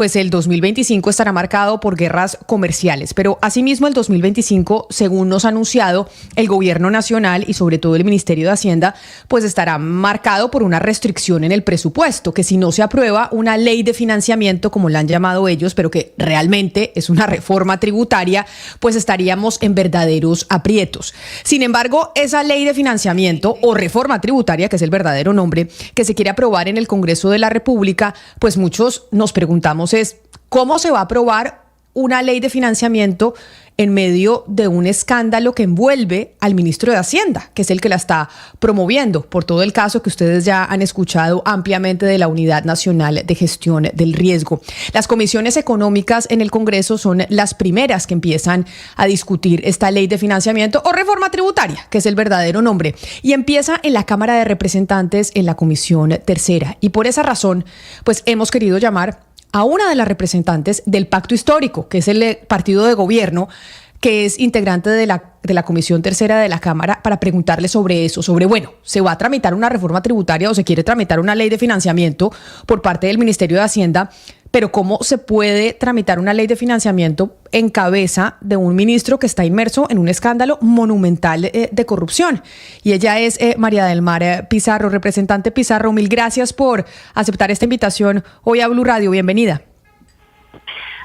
pues el 2025 estará marcado por guerras comerciales, pero asimismo el 2025, según nos ha anunciado el gobierno nacional y sobre todo el Ministerio de Hacienda, pues estará marcado por una restricción en el presupuesto, que si no se aprueba una ley de financiamiento, como la han llamado ellos, pero que realmente es una reforma tributaria, pues estaríamos en verdaderos aprietos. Sin embargo, esa ley de financiamiento o reforma tributaria, que es el verdadero nombre, que se quiere aprobar en el Congreso de la República, pues muchos nos preguntamos ¿cómo se va a aprobar una ley de financiamiento en medio de un escándalo que envuelve al ministro de Hacienda, que es el que la está promoviendo por todo el caso que ustedes ya han escuchado ampliamente de la Unidad Nacional de Gestión del Riesgo? Las comisiones económicas en el Congreso son las primeras que empiezan a discutir esta ley de financiamiento o reforma tributaria, que es el verdadero nombre, y empieza en la Cámara de Representantes en la Comisión Tercera. Y por esa razón, pues hemos querido llamar a una de las representantes del Pacto Histórico, que es el partido de gobierno, que es integrante de la Comisión Tercera de la Cámara, para preguntarle sobre eso, sobre, bueno, ¿se va a tramitar una reforma tributaria o se quiere tramitar una ley de financiamiento por parte del Ministerio de Hacienda? Pero ¿cómo se puede tramitar una ley de financiamiento en cabeza de un ministro que está inmerso en un escándalo monumental de corrupción? Y ella es María del Mar Pizarro. Representante Pizarro, mil gracias por aceptar esta invitación hoy a Blue Radio. Bienvenida.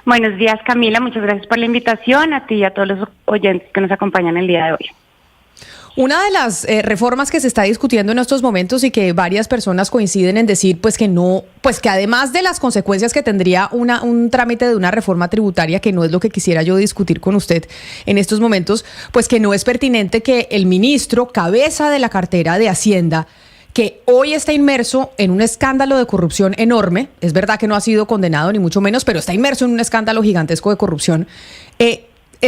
Buenos días, Camila. Muchas gracias por la invitación, a ti y a todos los oyentes que nos acompañan el día de hoy. Una de las reformas que se está discutiendo en estos momentos y que varias personas coinciden en decir pues que no, pues que además de las consecuencias que tendría un trámite de una reforma tributaria, que no es lo que quisiera yo discutir con usted en estos momentos, pues que no es pertinente que el ministro, cabeza de la cartera de Hacienda, que hoy está inmerso en un escándalo de corrupción enorme, es verdad que no ha sido condenado ni mucho menos, pero está inmerso en un escándalo gigantesco de corrupción,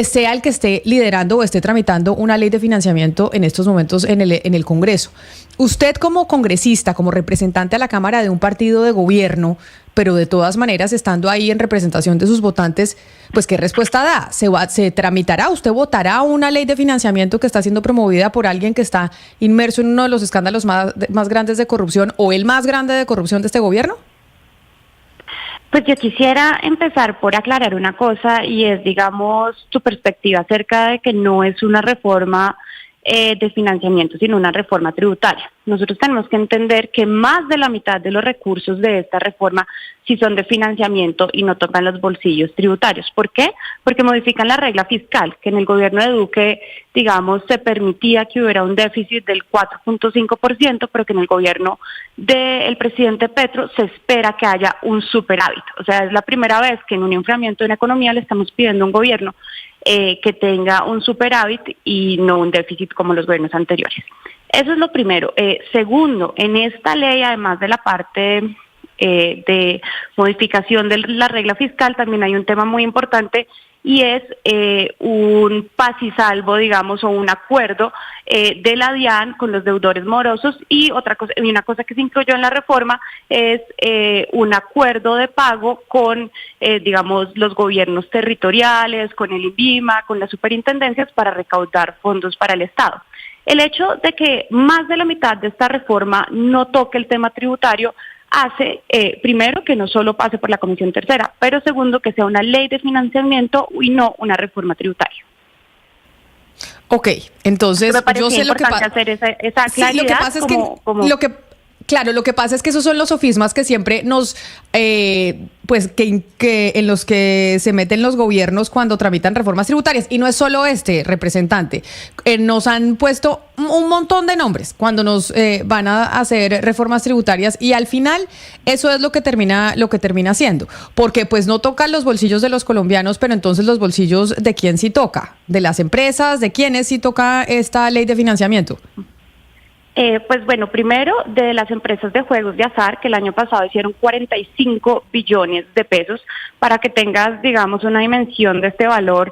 sea el que esté liderando o esté tramitando una ley de financiamiento en estos momentos en el Congreso. Usted como congresista, como representante a la Cámara de un partido de gobierno, pero de todas maneras estando ahí en representación de sus votantes, pues ¿qué respuesta da? ¿Se tramitará? ¿Usted votará una ley de financiamiento que está siendo promovida por alguien que está inmerso en uno de los escándalos más grandes de corrupción o el más grande de corrupción de este gobierno? Pues yo quisiera empezar por aclarar una cosa, y es, digamos, tu perspectiva acerca de que no es una reforma de financiamiento, sino una reforma tributaria. Nosotros tenemos que entender que más de la mitad de los recursos de esta reforma sí son de financiamiento y no tocan los bolsillos tributarios. ¿Por qué? Porque modifican la regla fiscal, que en el gobierno de Duque, digamos, se permitía que hubiera un déficit del 4.5%, pero que en el gobierno del presidente Petro se espera que haya un superávit. O sea, es la primera vez que en un enfriamiento de la economía le estamos pidiendo a un gobierno que tenga un superávit y no un déficit como los gobiernos anteriores. Eso es lo primero. Segundo, en esta ley, además de la parte de modificación de la regla fiscal, también hay un tema muy importante, y es un paz y salvo, digamos, o un acuerdo de la DIAN con los deudores morosos, y una cosa que se incluyó en la reforma es un acuerdo de pago con, digamos, los gobiernos territoriales, con el INVIMA, con las superintendencias, para recaudar fondos para el Estado. El hecho de que más de la mitad de esta reforma no toque el tema tributario hace, primero, que no solo pase por la Comisión Tercera, pero segundo, que sea una ley de financiamiento y no una reforma tributaria. Ok, entonces yo sé lo que pasa. Hacer esa claridad. Sí, lo que pasa es que lo que pasa es que esos son los sofismas que siempre nos, pues que en los que se meten los gobiernos cuando tramitan reformas tributarias. Y no es solo representante. Nos han puesto un montón de nombres cuando nos van a hacer reformas tributarias, y al final eso es lo que termina haciendo, porque pues no tocan los bolsillos de los colombianos, pero entonces los bolsillos de quién sí toca, de las empresas, de quiénes sí toca esta ley de financiamiento. Pues bueno, primero de las empresas de juegos de azar, que el año pasado hicieron 45 billones de pesos. Para que tengas, digamos, una dimensión de este valor,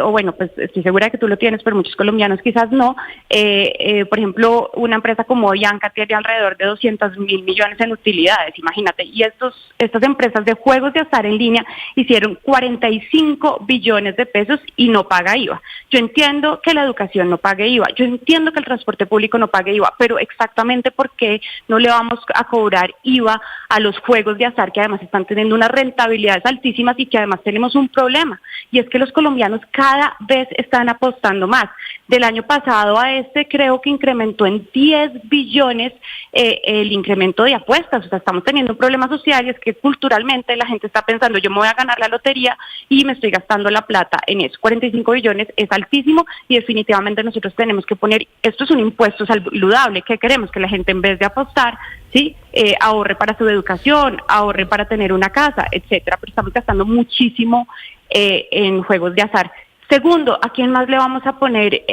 o bueno, pues estoy segura de que tú lo tienes, pero muchos colombianos quizás no. Por ejemplo, una empresa como Bianca tiene alrededor de 200.000 millones en utilidades, imagínate. Y estas empresas de juegos de azar en línea hicieron 45 billones de pesos y no paga IVA. Yo entiendo que la educación no pague IVA, yo entiendo que el transporte público no pague IVA, IVA, pero exactamente por qué no le vamos a cobrar IVA a los juegos de azar que además están teniendo unas rentabilidades altísimas y que además tenemos un problema, y es que los colombianos cada vez están apostando más. Del año pasado a este creo que incrementó en 10 billones el incremento de apuestas. O sea, estamos teniendo un problema social y es que culturalmente la gente está pensando, yo me voy a ganar la lotería y me estoy gastando la plata en eso. 45 billones es altísimo y definitivamente nosotros tenemos que poner, esto es un impuesto saludable, que queremos que la gente en vez de apostar, ¿sí? Ahorre para su educación, ahorre para tener una casa, etcétera, pero estamos gastando muchísimo en juegos de azar. Segundo, ¿a quién más le vamos a poner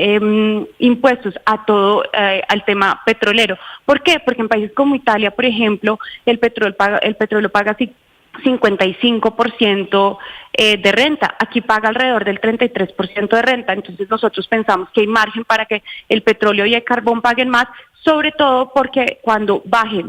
impuestos? A todo, al tema petrolero. ¿Por qué? Porque en países como Italia, por ejemplo, el petróleo paga 55% de renta. Aquí paga alrededor del 33% de renta. Entonces nosotros pensamos que hay margen para que el petróleo y el carbón paguen más, sobre todo porque cuando baje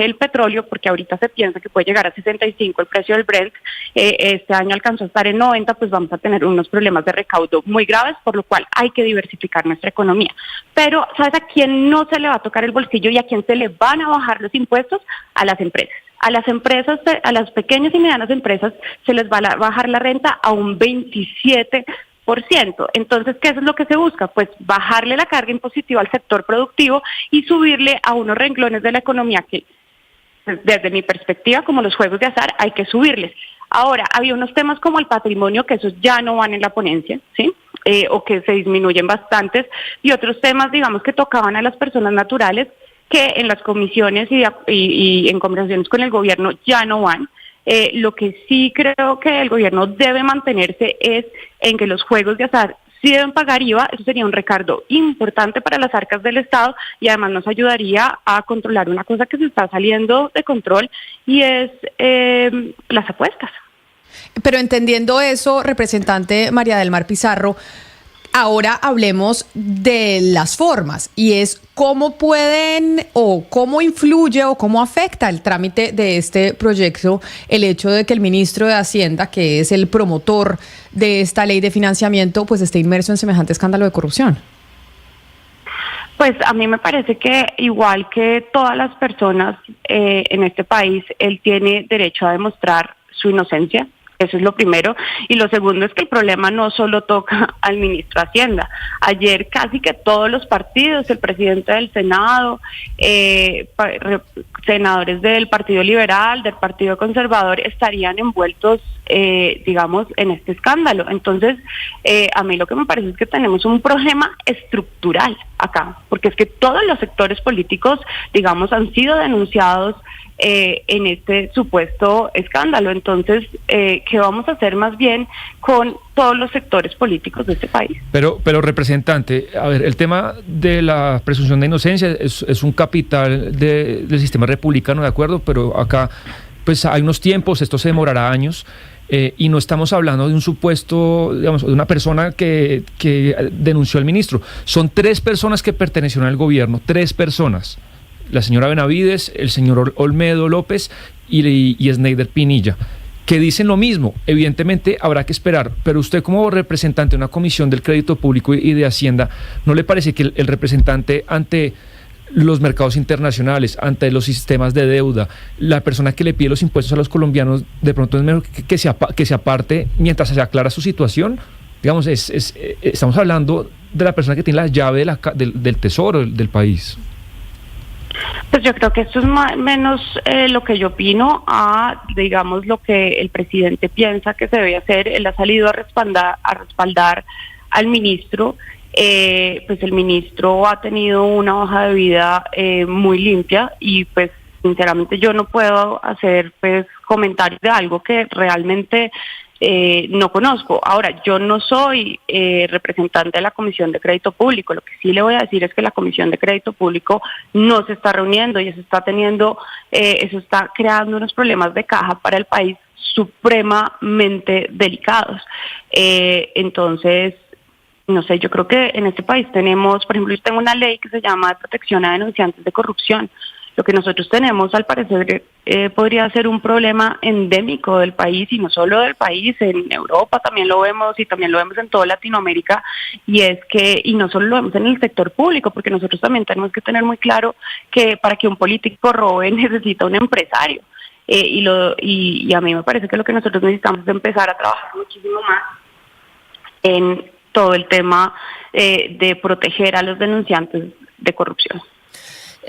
el petróleo, porque ahorita se piensa que puede llegar a 65 el precio del Brent, este año alcanzó a estar en 90, pues vamos a tener unos problemas de recaudo muy graves, por lo cual hay que diversificar nuestra economía. Pero, ¿sabes a quién no se le va a tocar el bolsillo y a quién se le van a bajar los impuestos? A las empresas. A las empresas, a las pequeñas y medianas empresas, se les va a bajar la renta a un 27%. Entonces, ¿qué es lo que se busca? Pues bajarle la carga impositiva al sector productivo y subirle a unos renglones de la economía que, desde mi perspectiva, como los juegos de azar, hay que subirles. Ahora, había unos temas como el patrimonio, que esos ya no van en la ponencia, ¿sí? O que se disminuyen bastantes, y otros temas, digamos, que tocaban a las personas naturales, que en las comisiones y en conversaciones con el gobierno ya no van. Lo que sí creo que el gobierno debe mantenerse es en que los juegos de azar sí deben pagar IVA. Eso sería un recargo importante para las arcas del Estado y además nos ayudaría a controlar una cosa que se está saliendo de control y es las apuestas. Pero entendiendo eso, representante María del Mar Pizarro, ahora hablemos de las formas, y es cómo pueden o cómo influye o cómo afecta el trámite de este proyecto el hecho de que el ministro de Hacienda, que es el promotor de esta ley de financiamiento, pues esté inmerso en semejante escándalo de corrupción. Pues a mí me parece que igual que todas las personas en este país, él tiene derecho a demostrar su inocencia. Eso es lo primero. Y lo segundo es que el problema no solo toca al ministro de Hacienda. Ayer casi que todos los partidos, el presidente del Senado, senadores del Partido Liberal, del Partido Conservador, estarían envueltos, digamos, en este escándalo. Entonces, a mí lo que me parece es que tenemos un problema estructural acá, porque es que todos los sectores políticos, digamos, han sido denunciados en este supuesto escándalo. Entonces, ¿qué vamos a hacer más bien con todos los sectores políticos de este país? Pero representante, a ver, el tema de la presunción de inocencia es un capital del sistema republicano, de acuerdo, pero acá pues hay unos tiempos, esto se demorará años. Y no estamos hablando de un supuesto, digamos, de una persona que denunció al ministro. Son 3 personas que pertenecieron al gobierno, 3 personas. La señora Benavides, el señor Olmedo López y Sneider Pinilla, que dicen lo mismo. Evidentemente habrá que esperar, pero usted como representante de una comisión del crédito público y de Hacienda, ¿no le parece que el representante ante los mercados internacionales, ante los sistemas de deuda, la persona que le pide los impuestos a los colombianos, de pronto es mejor que se aparte mientras se aclara su situación? Digamos, estamos hablando de la persona que tiene la llave del tesoro del país. Pues yo creo que esto es más o menos lo que yo opino a, digamos, lo que el presidente piensa que se debe hacer. Él ha salido a respaldar al ministro. Pues el ministro ha tenido una hoja de vida muy limpia y pues sinceramente yo no puedo hacer pues comentarios de algo que realmente no conozco. Ahora, yo no soy representante de la Comisión de Crédito Público. Lo que sí le voy a decir es que la Comisión de Crédito Público no se está reuniendo y eso está creando unos problemas de caja para el país supremamente delicados. Entonces, no sé, yo creo que en este país tenemos, por ejemplo, yo tengo una ley que se llama de protección a denunciantes de corrupción. Lo que nosotros tenemos, al parecer, podría ser un problema endémico del país, y no solo del país, en Europa también lo vemos, y también lo vemos en toda Latinoamérica, y es que, y no solo lo vemos en el sector público, porque nosotros también tenemos que tener muy claro que para que un político robe necesita un empresario. Y a mí me parece que lo que nosotros necesitamos es empezar a trabajar muchísimo más en todo el tema de proteger a los denunciantes de corrupción.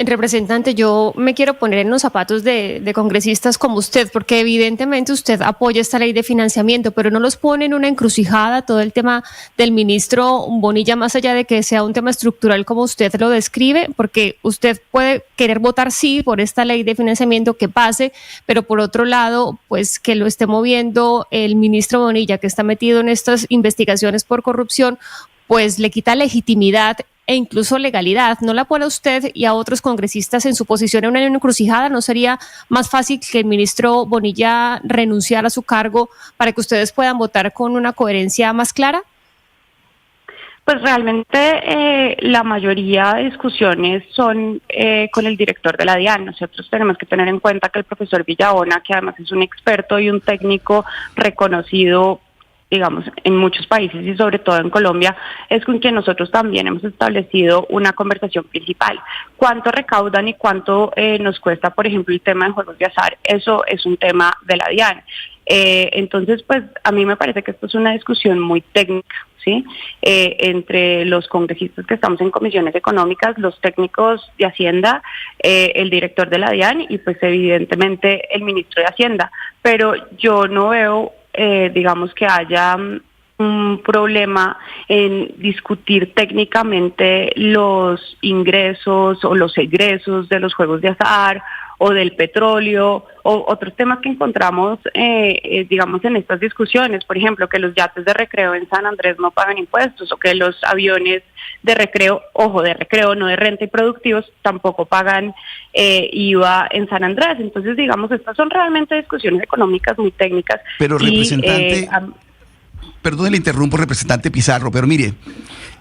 Representante, yo me quiero poner en los zapatos de congresistas como usted, porque evidentemente usted apoya esta ley de financiamiento, pero no los pone en una encrucijada todo el tema del ministro Bonilla, más allá de que sea un tema estructural como usted lo describe, porque usted puede querer votar sí por esta ley de financiamiento que pase, pero por otro lado, pues que lo esté moviendo el ministro Bonilla, que está metido en estas investigaciones por corrupción, pues le quita legitimidad e incluso legalidad. ¿No la pone a usted y a otros congresistas en su posición en una encrucijada? ¿No sería más fácil que el ministro Bonilla renunciara a su cargo para que ustedes puedan votar con una coherencia más clara? Pues realmente la mayoría de discusiones son con el director de la DIAN. Nosotros tenemos que tener en cuenta que el profesor Villabona, que además es un experto y un técnico reconocido, digamos, en muchos países y sobre todo en Colombia, es con quien nosotros también hemos establecido una conversación principal. ¿Cuánto recaudan y cuánto nos cuesta, por ejemplo, el tema de juegos de azar? Eso es un tema de la DIAN. Entonces, pues a mí me parece que esto es una discusión muy técnica, ¿sí? Entre los congresistas que estamos en comisiones económicas, los técnicos de Hacienda, el director de la DIAN y pues evidentemente el ministro de Hacienda. Pero yo no veo digamos que haya un problema en discutir técnicamente los ingresos o los egresos de los juegos de azar o del petróleo o otros temas que encontramos, digamos, en estas discusiones. Por ejemplo, que los yates de recreo en San Andrés no pagan impuestos o que los aviones de recreo, ojo, de recreo, no de renta y productivos, tampoco pagan IVA en San Andrés. Entonces, digamos, estas son realmente discusiones económicas muy técnicas. Pero, representante, perdón, le interrumpo, representante Pizarro, pero mire,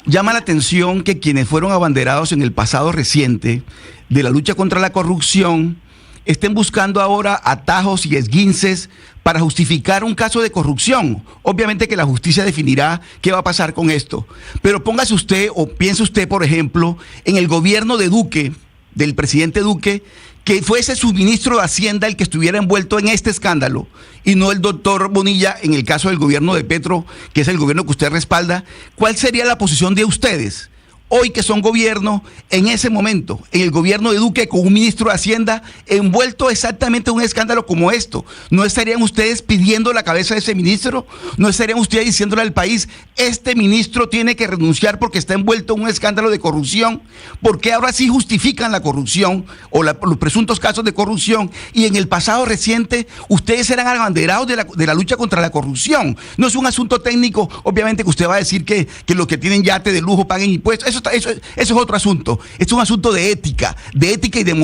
llama la atención que quienes fueron abanderados en el pasado reciente de la lucha contra la corrupción estén buscando ahora atajos y esguinces para justificar un caso de corrupción. Obviamente que la justicia definirá qué va a pasar con esto. Pero póngase usted o piense usted, por ejemplo, en el gobierno de Duque, del presidente Duque, que fuese su ministro de Hacienda el que estuviera envuelto en este escándalo y no el doctor Bonilla en el caso del gobierno de Petro, que es el gobierno que usted respalda. ¿Cuál sería la posición de ustedes? Hoy que son gobierno, en ese momento, en el gobierno de Duque, con un ministro de Hacienda envuelto exactamente en un escándalo como esto, ¿no estarían ustedes pidiendo la cabeza de ese ministro? ¿No estarían ustedes diciéndole al país, este ministro tiene que renunciar porque está envuelto en un escándalo de corrupción? Porque ahora sí justifican la corrupción o los presuntos casos de corrupción, y en el pasado reciente ustedes eran abanderados de la lucha contra la corrupción. No es un asunto técnico, obviamente que usted va a decir que los que tienen yate de lujo paguen impuestos. Eso es otro asunto. Es un asunto de ética y de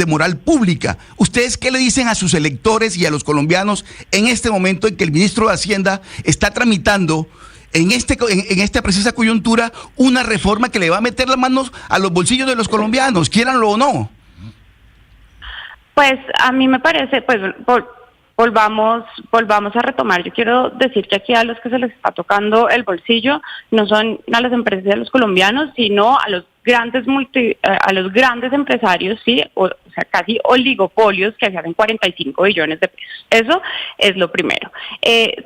moral pública. ¿Ustedes qué le dicen a sus electores y a los colombianos en este momento en que el ministro de Hacienda está tramitando en esta precisa coyuntura una reforma que le va a meter las manos a los bolsillos de los colombianos, quieranlo o no? Pues a mí me parece, pues volvamos a retomar. Yo quiero decir que aquí a los que se les está tocando el bolsillo no son a las empresas de los colombianos, sino a los grandes empresarios, sí, o sea, casi oligopolios que hacen 45 billones de pesos. Eso es lo primero.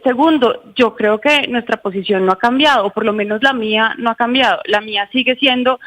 Segundo, yo creo que nuestra posición no ha cambiado, o por lo menos la mía no ha cambiado. La mía sigue siendo,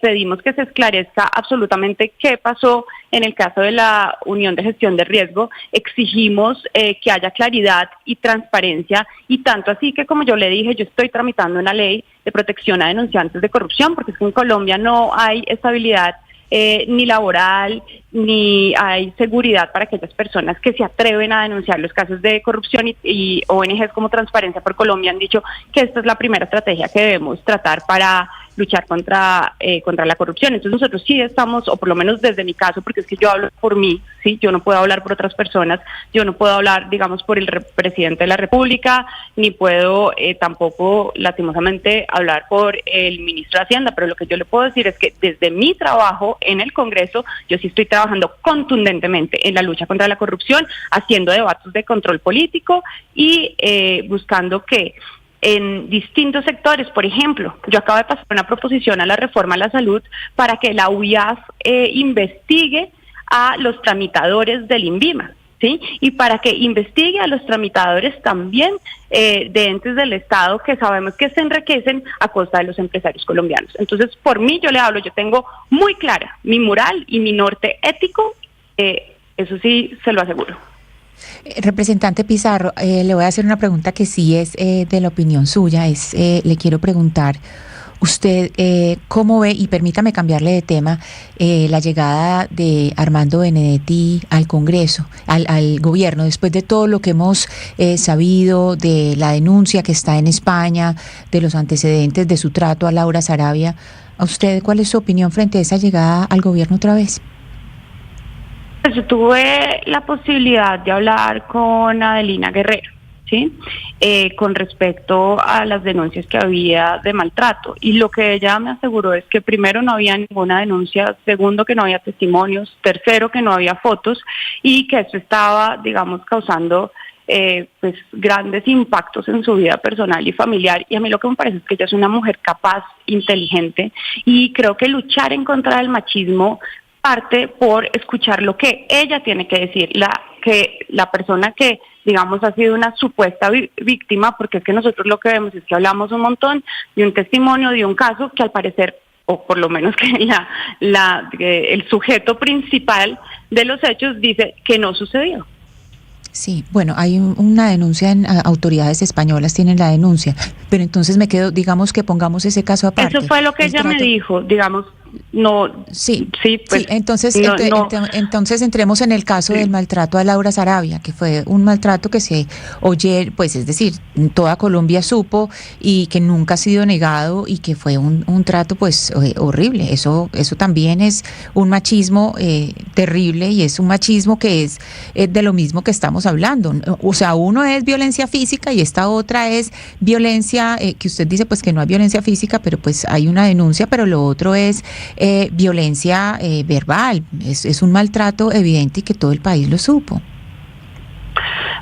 pedimos que se esclarezca absolutamente qué pasó en el caso de la Unión de Gestión de Riesgo. Exigimos que haya claridad y transparencia, y tanto así que, como yo le dije, yo estoy tramitando una ley de protección a denunciantes de corrupción, porque es que en Colombia no hay estabilidad ni laboral, ni hay seguridad para aquellas personas que se atreven a denunciar los casos de corrupción, y ONGs como Transparencia por Colombia han dicho que esta es la primera estrategia que debemos tratar para luchar contra la corrupción. Entonces nosotros sí estamos, o por lo menos desde mi caso, porque es que yo hablo por mí, ¿sí? Yo no puedo hablar por otras personas, yo no puedo hablar, digamos, por el presidente de la República, ni puedo tampoco, lastimosamente, hablar por el ministro de Hacienda, pero lo que yo le puedo decir es que desde mi trabajo en el Congreso, yo sí estoy trabajando contundentemente en la lucha contra la corrupción, haciendo debates de control político y buscando que en distintos sectores, por ejemplo, yo acabo de pasar una proposición a la reforma a la salud para que la UIAF investigue a los tramitadores del INVIMA, ¿sí? Y para que investigue a los tramitadores también de entes del Estado que sabemos que se enriquecen a costa de los empresarios colombianos. Entonces, por mí yo le hablo, yo tengo muy clara mi moral y mi norte ético, eso sí se lo aseguro. Representante Pizarro, le voy a hacer una pregunta que sí es de la opinión suya. Le quiero preguntar, usted cómo ve, y permítame cambiarle de tema, la llegada de Armando Benedetti al Congreso, al gobierno, después de todo lo que hemos sabido, de la denuncia que está en España, de los antecedentes de su trato a Laura Sarabia. ¿A usted cuál es su opinión frente a esa llegada al gobierno otra vez? Pues yo tuve la posibilidad de hablar con Adelina Guerrero, ¿sí? Con respecto a las denuncias que había de maltrato. Y lo que ella me aseguró es que primero no había ninguna denuncia, segundo que no había testimonios, tercero que no había fotos y que eso estaba, digamos, causando pues grandes impactos en su vida personal y familiar. Y a mí lo que me parece es que ella es una mujer capaz, inteligente, y creo que luchar en contra del machismo parte por escuchar lo que ella tiene que decir, que la persona que, digamos, ha sido una supuesta víctima, porque es que nosotros lo que vemos es que hablamos un montón de un testimonio, de un caso que al parecer, o por lo menos que el sujeto principal de los hechos dice que no sucedió. Sí, bueno, hay una denuncia en autoridades españolas, tienen la denuncia, pero entonces me quedo, digamos que pongamos ese caso aparte. Eso fue lo que ella me dijo, digamos, no. Sí, pues, sí, entonces, no. Entonces entremos en el caso del maltrato a Laura Sarabia, que fue un maltrato que se oye, pues es decir, toda Colombia supo y que nunca ha sido negado y que fue un trato pues horrible. Eso también es un machismo terrible y es un machismo que es de lo mismo que estamos hablando. O sea, uno es violencia física y esta otra es violencia, que usted dice pues que no hay violencia física, pero pues hay una denuncia, pero lo otro es violencia verbal, es un maltrato evidente y que todo el país lo supo.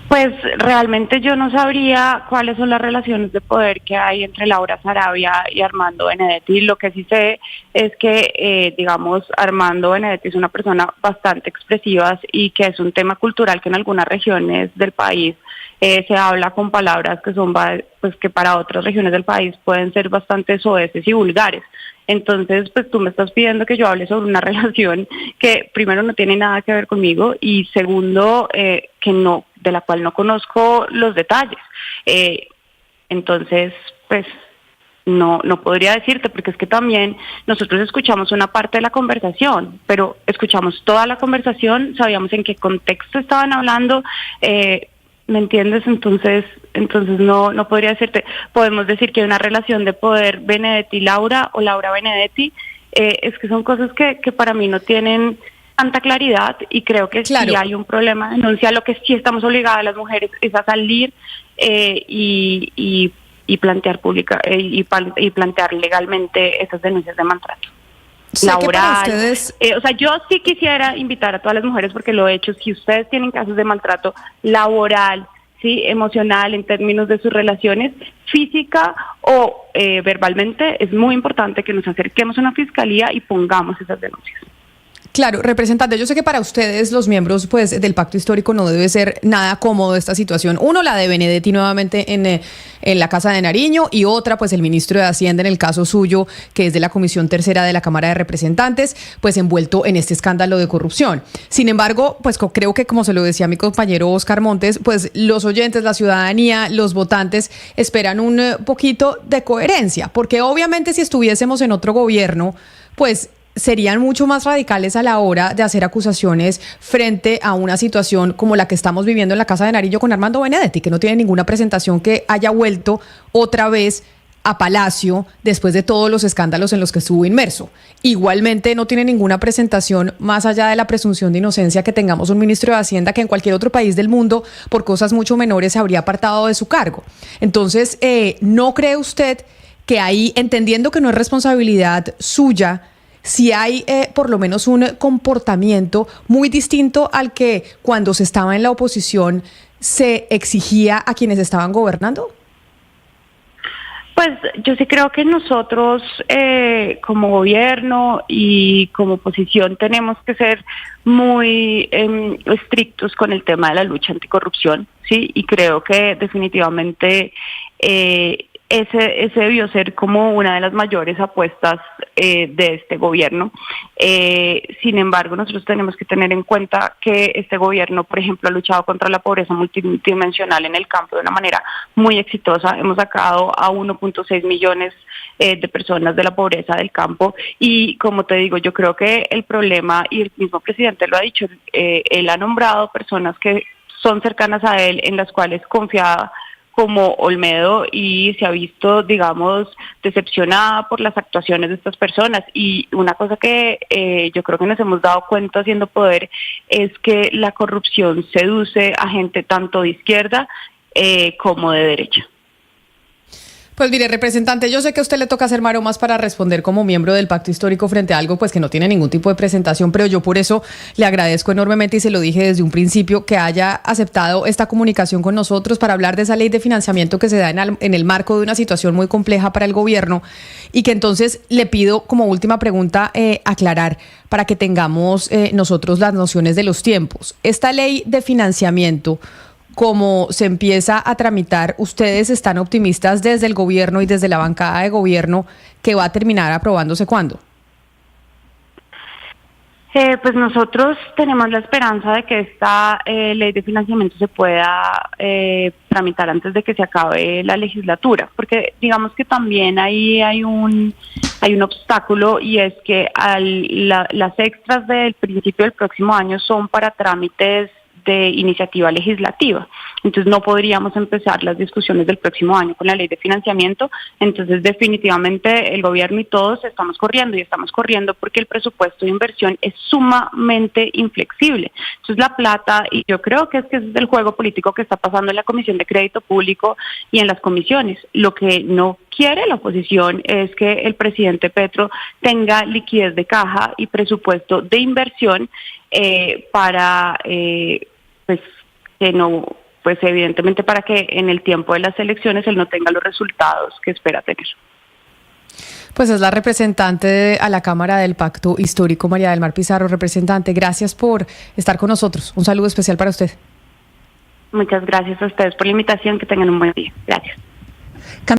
Pues realmente yo no sabría cuáles son las relaciones de poder que hay entre Laura Sarabia y Armando Benedetti. Lo que sí sé es que, digamos, Armando Benedetti es una persona bastante expresiva y que es un tema cultural que en algunas regiones del país se habla con palabras que son, pues, que para otras regiones del país pueden ser bastante soeces y vulgares. Entonces, pues tú me estás pidiendo que yo hable sobre una relación que primero no tiene nada que ver conmigo y segundo, que no, de la cual no conozco los detalles. Entonces, pues no podría decirte, porque es que también nosotros escuchamos una parte de la conversación, pero escuchamos toda la conversación, sabíamos en qué contexto estaban hablando, ¿me entiendes? Entonces no podría decirte. Podemos decir que hay una relación de poder Benedetti-Laura o Laura-Benedetti. Es que son cosas que para mí no tienen tanta claridad y creo que claro, sí hay un problema de denuncia. Lo que sí estamos obligadas las mujeres es a salir y plantear y plantear legalmente esas denuncias de maltrato. Laboral. Ustedes... o sea, yo sí quisiera invitar a todas las mujeres, porque lo he hecho, si ustedes tienen casos de maltrato laboral, sí, emocional, en términos de sus relaciones, física o verbalmente, es muy importante que nos acerquemos a una fiscalía y pongamos esas denuncias. Claro, representante, yo sé que para ustedes, los miembros pues del Pacto Histórico, no debe ser nada cómodo esta situación. Uno, la de Benedetti nuevamente en la Casa de Nariño, y otra, pues el ministro de Hacienda en el caso suyo, que es de la Comisión Tercera de la Cámara de Representantes, pues envuelto en este escándalo de corrupción. Sin embargo, pues creo que, como se lo decía mi compañero Oscar Montes, pues los oyentes, la ciudadanía, los votantes esperan un poquito de coherencia, porque obviamente si estuviésemos en otro gobierno, pues serían mucho más radicales a la hora de hacer acusaciones frente a una situación como la que estamos viviendo en la Casa de Nariño con Armando Benedetti, que no tiene ninguna presentación, que haya vuelto otra vez a Palacio después de todos los escándalos en los que estuvo inmerso. Igualmente no tiene ninguna presentación más allá de la presunción de inocencia que tengamos un ministro de Hacienda que en cualquier otro país del mundo por cosas mucho menores se habría apartado de su cargo. Entonces, ¿no cree usted que ahí, entendiendo que no es responsabilidad suya, si hay por lo menos un comportamiento muy distinto al que cuando se estaba en la oposición se exigía a quienes estaban gobernando? Pues yo sí creo que nosotros como gobierno y como oposición tenemos que ser muy estrictos con el tema de la lucha anticorrupción, ¿sí? Y creo que definitivamente ese debió ser como una de las mayores apuestas de este gobierno. Sin embargo, nosotros tenemos que tener en cuenta que este gobierno, por ejemplo, ha luchado contra la pobreza multidimensional en el campo de una manera muy exitosa. Hemos sacado a 1.6 millones de personas de la pobreza del campo y, como te digo, yo creo que el problema, y el mismo presidente lo ha dicho, él ha nombrado personas que son cercanas a él, en las cuales confiaba, como Olmedo, y se ha visto, digamos, decepcionada por las actuaciones de estas personas. Y una cosa que yo creo que nos hemos dado cuenta haciendo poder es que la corrupción seduce a gente tanto de izquierda como de derecha. Pues mire, representante, yo sé que a usted le toca hacer maromas para responder como miembro del Pacto Histórico frente a algo pues que no tiene ningún tipo de presentación, pero yo por eso le agradezco enormemente, y se lo dije desde un principio, que haya aceptado esta comunicación con nosotros para hablar de esa ley de financiamiento que se da en el marco de una situación muy compleja para el gobierno, y que entonces le pido como última pregunta aclarar para que tengamos nosotros las nociones de los tiempos. Esta ley de financiamiento, como se empieza a tramitar, ¿ustedes están optimistas desde el gobierno y desde la bancada de gobierno que va a terminar aprobándose cuándo? Pues nosotros tenemos la esperanza de que esta ley de financiamiento se pueda tramitar antes de que se acabe la legislatura, porque digamos que también ahí hay un obstáculo, y es que las extras del principio del próximo año son para trámites de iniciativa legislativa. Entonces no podríamos empezar las discusiones del próximo año con la ley de financiamiento. Entonces definitivamente el gobierno y todos estamos corriendo porque el presupuesto de inversión es sumamente inflexible. Entonces la plata, y yo creo que ese es el juego político que está pasando en la Comisión de Crédito Público y en las comisiones. Lo que no quiere la oposición es que el presidente Petro tenga liquidez de caja y presupuesto de inversión para pues que no, pues evidentemente para que en el tiempo de las elecciones él no tenga los resultados que espera tener. Pues es la representante a la Cámara del Pacto Histórico, María del Mar Pizarro. Representante, gracias por estar con nosotros. Un saludo especial para usted. Muchas gracias a ustedes por la invitación, que tengan un buen día. Gracias.